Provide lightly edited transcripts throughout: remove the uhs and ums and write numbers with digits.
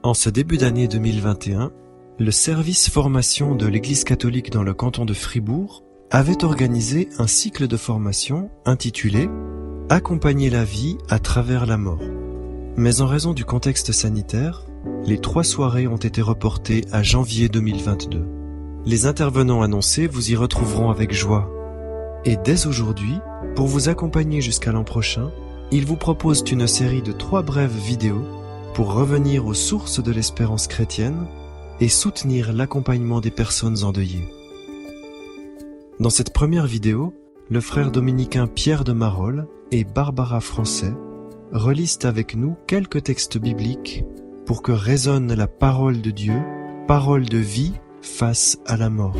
En ce début d'année 2021, le service formation de l'Église catholique dans le canton de Fribourg avait organisé un cycle de formation intitulé « Accompagner la vie à travers la mort ». Mais en raison du contexte sanitaire, les 3 soirées ont été reportées à janvier 2022. Les intervenants annoncés vous y retrouveront avec joie. Et dès aujourd'hui, pour vous accompagner jusqu'à l'an prochain, ils vous proposent une série de 3 brèves vidéos pour revenir aux sources de l'espérance chrétienne et soutenir l'accompagnement des personnes endeuillées. Dans cette première vidéo, le frère dominicain Pierre de Marolles et Barbara Français relisent avec nous quelques textes bibliques pour que résonne la parole de Dieu, parole de vie face à la mort.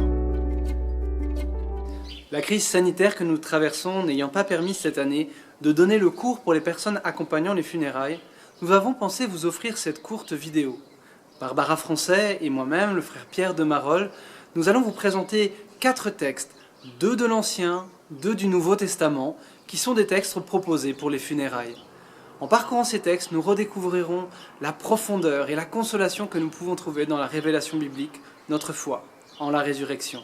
La crise sanitaire que nous traversons n'ayant pas permis cette année de donner le cours pour les personnes accompagnant les funérailles, nous avons pensé vous offrir cette courte vidéo. Barbara Français et moi-même, le frère Pierre de Marolles, nous allons vous présenter 4 textes, 2 de l'Ancien, 2 du Nouveau Testament, qui sont des textes proposés pour les funérailles. En parcourant ces textes, nous redécouvrirons la profondeur et la consolation que nous pouvons trouver dans la révélation biblique, notre foi en la résurrection.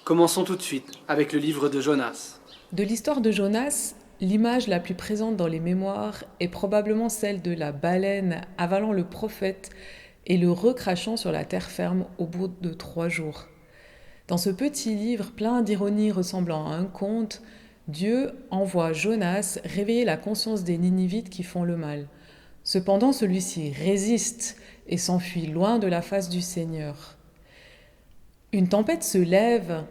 Commençons tout de suite avec le livre de Jonas. De l'histoire de Jonas, l'image la plus présente dans les mémoires est probablement celle de la baleine avalant le prophète et le recrachant sur la terre ferme au bout de 3 jours. Dans ce petit livre plein d'ironie ressemblant à un conte, Dieu envoie Jonas réveiller la conscience des Ninivites qui font le mal. Cependant, celui-ci résiste et s'enfuit loin de la face du Seigneur. Une tempête se lève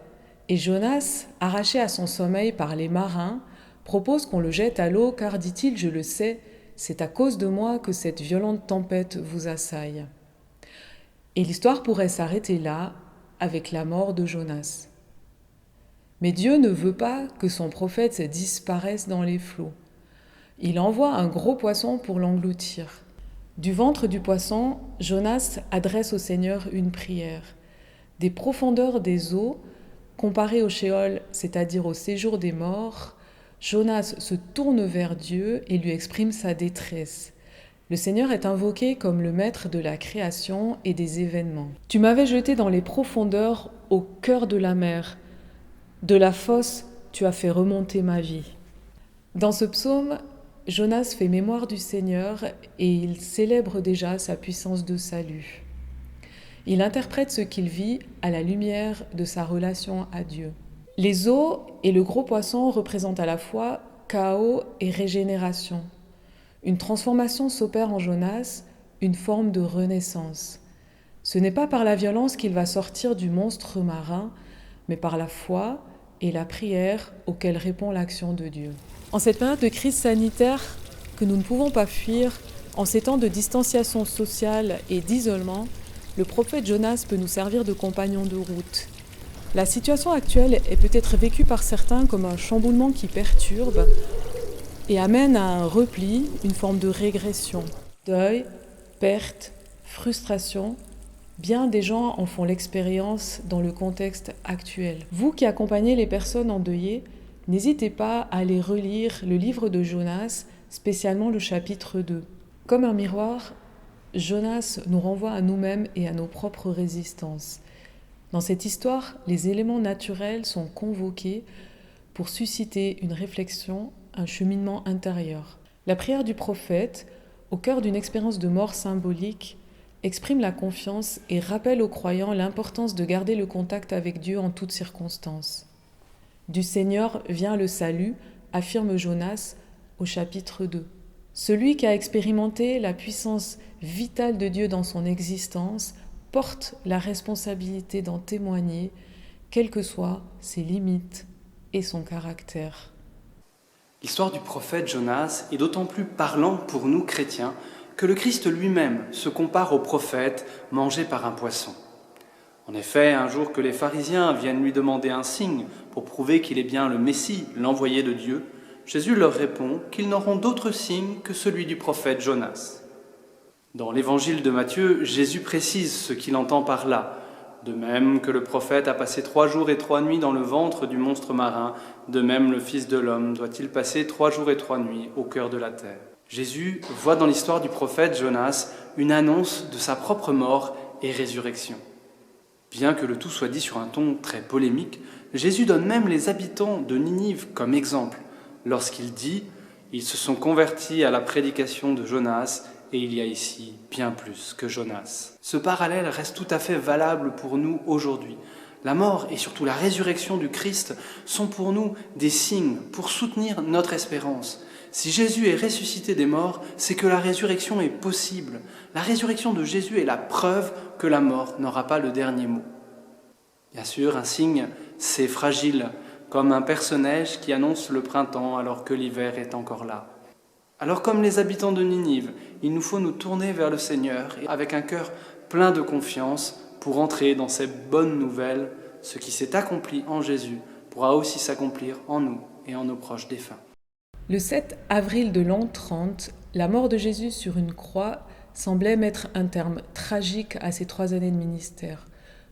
et Jonas, arraché à son sommeil par les marins, propose qu'on le jette à l'eau car, dit-il, je le sais, c'est à cause de moi que cette violente tempête vous assaille. Et l'histoire pourrait s'arrêter là, avec la mort de Jonas. Mais Dieu ne veut pas que son prophète disparaisse dans les flots. Il envoie un gros poisson pour l'engloutir. Du ventre du poisson, Jonas adresse au Seigneur une prière. Des profondeurs des eaux, comparées au Sheol, c'est-à-dire au séjour des morts, Jonas se tourne vers Dieu et lui exprime sa détresse. Le Seigneur est invoqué comme le maître de la création et des événements. « Tu m'avais jeté dans les profondeurs, au cœur de la mer. De la fosse, tu as fait remonter ma vie. » Dans ce psaume, Jonas fait mémoire du Seigneur et il célèbre déjà sa puissance de salut. Il interprète ce qu'il vit à la lumière de sa relation à Dieu. Les eaux et le gros poisson représentent à la fois chaos et régénération. Une transformation s'opère en Jonas, une forme de renaissance. Ce n'est pas par la violence qu'il va sortir du monstre marin, mais par la foi et la prière auxquelles répond l'action de Dieu. En cette période de crise sanitaire que nous ne pouvons pas fuir, en ces temps de distanciation sociale et d'isolement, le prophète Jonas peut nous servir de compagnon de route. La situation actuelle est peut-être vécue par certains comme un chamboulement qui perturbe et amène à un repli, une forme de régression. Deuil, perte, frustration, bien des gens en font l'expérience dans le contexte actuel. Vous qui accompagnez les personnes endeuillées, n'hésitez pas à aller relire le livre de Jonas, spécialement le chapitre 2. Comme un miroir, Jonas nous renvoie à nous-mêmes et à nos propres résistances. Dans cette histoire, les éléments naturels sont convoqués pour susciter une réflexion, un cheminement intérieur. La prière du prophète, au cœur d'une expérience de mort symbolique, exprime la confiance et rappelle aux croyants l'importance de garder le contact avec Dieu en toutes circonstances. Du Seigneur vient le salut, affirme Jonas au chapitre 2. Celui qui a expérimenté la puissance vitale de Dieu dans son existence porte la responsabilité d'en témoigner, quelles que soient ses limites et son caractère. L'histoire du prophète Jonas est d'autant plus parlante pour nous chrétiens que le Christ lui-même se compare au prophète mangé par un poisson. En effet, un jour que les pharisiens viennent lui demander un signe pour prouver qu'il est bien le Messie, l'envoyé de Dieu, Jésus leur répond qu'ils n'auront d'autre signe que celui du prophète Jonas. Dans l'évangile de Matthieu, Jésus précise ce qu'il entend par là. De même que le prophète a passé 3 jours et 3 nuits dans le ventre du monstre marin, de même le Fils de l'homme doit-il passer 3 jours et 3 nuits au cœur de la terre. Jésus voit dans l'histoire du prophète Jonas une annonce de sa propre mort et résurrection. Bien que le tout soit dit sur un ton très polémique, Jésus donne même les habitants de Ninive comme exemple, lorsqu'il dit « Ils se sont convertis à la prédication de Jonas, et il y a ici bien plus que Jonas. » Ce parallèle reste tout à fait valable pour nous aujourd'hui. La mort et surtout la résurrection du Christ sont pour nous des signes pour soutenir notre espérance. Si Jésus est ressuscité des morts, c'est que la résurrection est possible. La résurrection de Jésus est la preuve que la mort n'aura pas le dernier mot. Bien sûr, un signe, c'est fragile, comme un perce-neige qui annonce le printemps alors que l'hiver est encore là. Alors comme les habitants de Ninive, il nous faut nous tourner vers le Seigneur avec un cœur plein de confiance pour entrer dans ces bonnes nouvelles. Ce qui s'est accompli en Jésus pourra aussi s'accomplir en nous et en nos proches défunts. Le 7 avril de l'an 30, la mort de Jésus sur une croix semblait mettre un terme tragique à ses 3 années de ministère.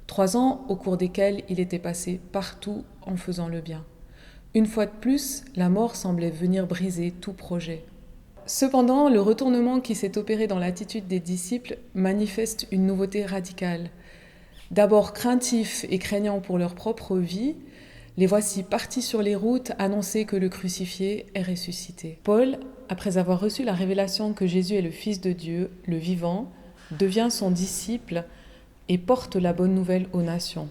3 ans au cours desquels il était passé partout en faisant le bien. Une fois de plus, la mort semblait venir briser tout projet. Cependant, le retournement qui s'est opéré dans l'attitude des disciples manifeste une nouveauté radicale. D'abord craintifs et craignants pour leur propre vie, les voici partis sur les routes annoncer que le crucifié est ressuscité. Paul, après avoir reçu la révélation que Jésus est le Fils de Dieu, le vivant, devient son disciple et porte la bonne nouvelle aux nations.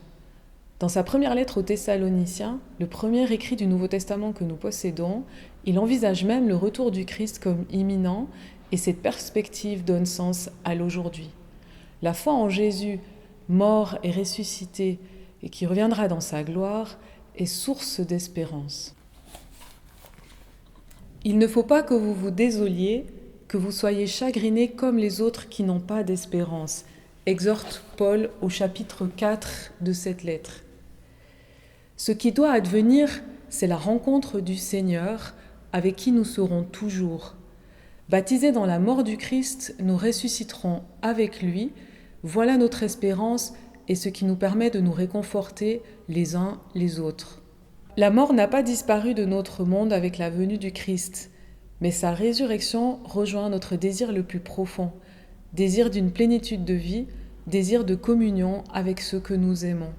Dans sa première lettre aux Thessaloniciens, le premier écrit du Nouveau Testament que nous possédons, il envisage même le retour du Christ comme imminent et cette perspective donne sens à l'aujourd'hui. La foi en Jésus, mort et ressuscité et qui reviendra dans sa gloire, est source d'espérance. Il ne faut pas que vous vous désoliez, que vous soyez chagrinés comme les autres qui n'ont pas d'espérance, exhorte Paul au chapitre 4 de cette lettre. Ce qui doit advenir, c'est la rencontre du Seigneur avec qui nous serons toujours. Baptisés dans la mort du Christ, nous ressusciterons avec lui. Voilà notre espérance et ce qui nous permet de nous réconforter les uns les autres. La mort n'a pas disparu de notre monde avec la venue du Christ, mais sa résurrection rejoint notre désir le plus profond, désir d'une plénitude de vie, désir de communion avec ceux que nous aimons.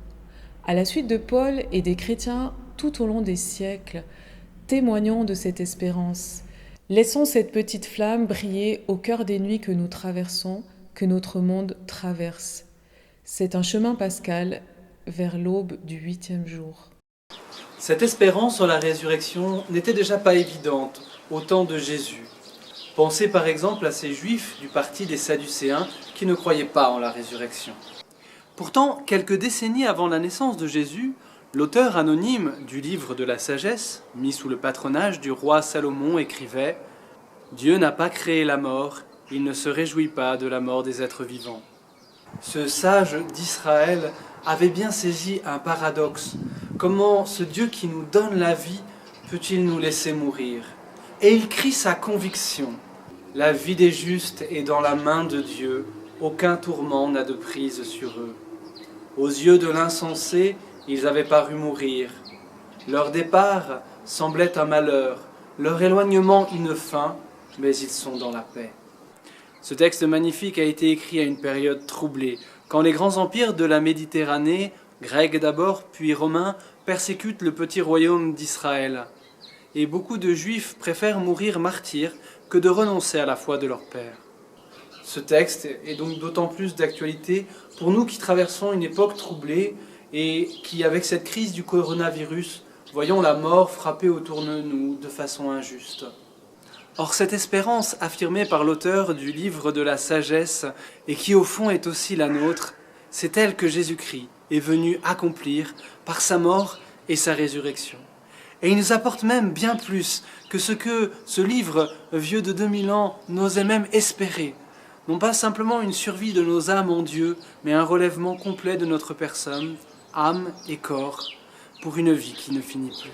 À la suite de Paul et des chrétiens tout au long des siècles, témoignons de cette espérance. Laissons cette petite flamme briller au cœur des nuits que nous traversons, que notre monde traverse. C'est un chemin pascal vers l'aube du 8e jour. Cette espérance en la résurrection n'était déjà pas évidente au temps de Jésus. Pensez par exemple à ces Juifs du parti des Sadducéens qui ne croyaient pas en la résurrection. Pourtant, quelques décennies avant la naissance de Jésus, l'auteur anonyme du livre de la sagesse, mis sous le patronage du roi Salomon, écrivait « Dieu n'a pas créé la mort, il ne se réjouit pas de la mort des êtres vivants. » Ce sage d'Israël avait bien saisi un paradoxe. Comment ce Dieu qui nous donne la vie peut-il nous laisser mourir? Et il crie sa conviction. La vie des justes est dans la main de Dieu, aucun tourment n'a de prise sur eux. Aux yeux de l'insensé, ils avaient paru mourir. Leur départ semblait un malheur, leur éloignement une fin, mais ils sont dans la paix. Ce texte magnifique a été écrit à une période troublée, quand les grands empires de la Méditerranée, grecs d'abord, puis romains, persécutent le petit royaume d'Israël. Et beaucoup de Juifs préfèrent mourir martyrs que de renoncer à la foi de leur père. Ce texte est donc d'autant plus d'actualité pour nous qui traversons une époque troublée et qui, avec cette crise du coronavirus, voyons la mort frapper autour de nous de façon injuste. Or, cette espérance affirmée par l'auteur du livre de la sagesse, et qui au fond est aussi la nôtre, c'est elle que Jésus-Christ est venu accomplir par sa mort et sa résurrection. Et il nous apporte même bien plus que ce livre vieux de 2000 ans n'osait même espérer. Non pas simplement une survie de nos âmes en Dieu, mais un relèvement complet de notre personne, âme et corps, pour une vie qui ne finit plus.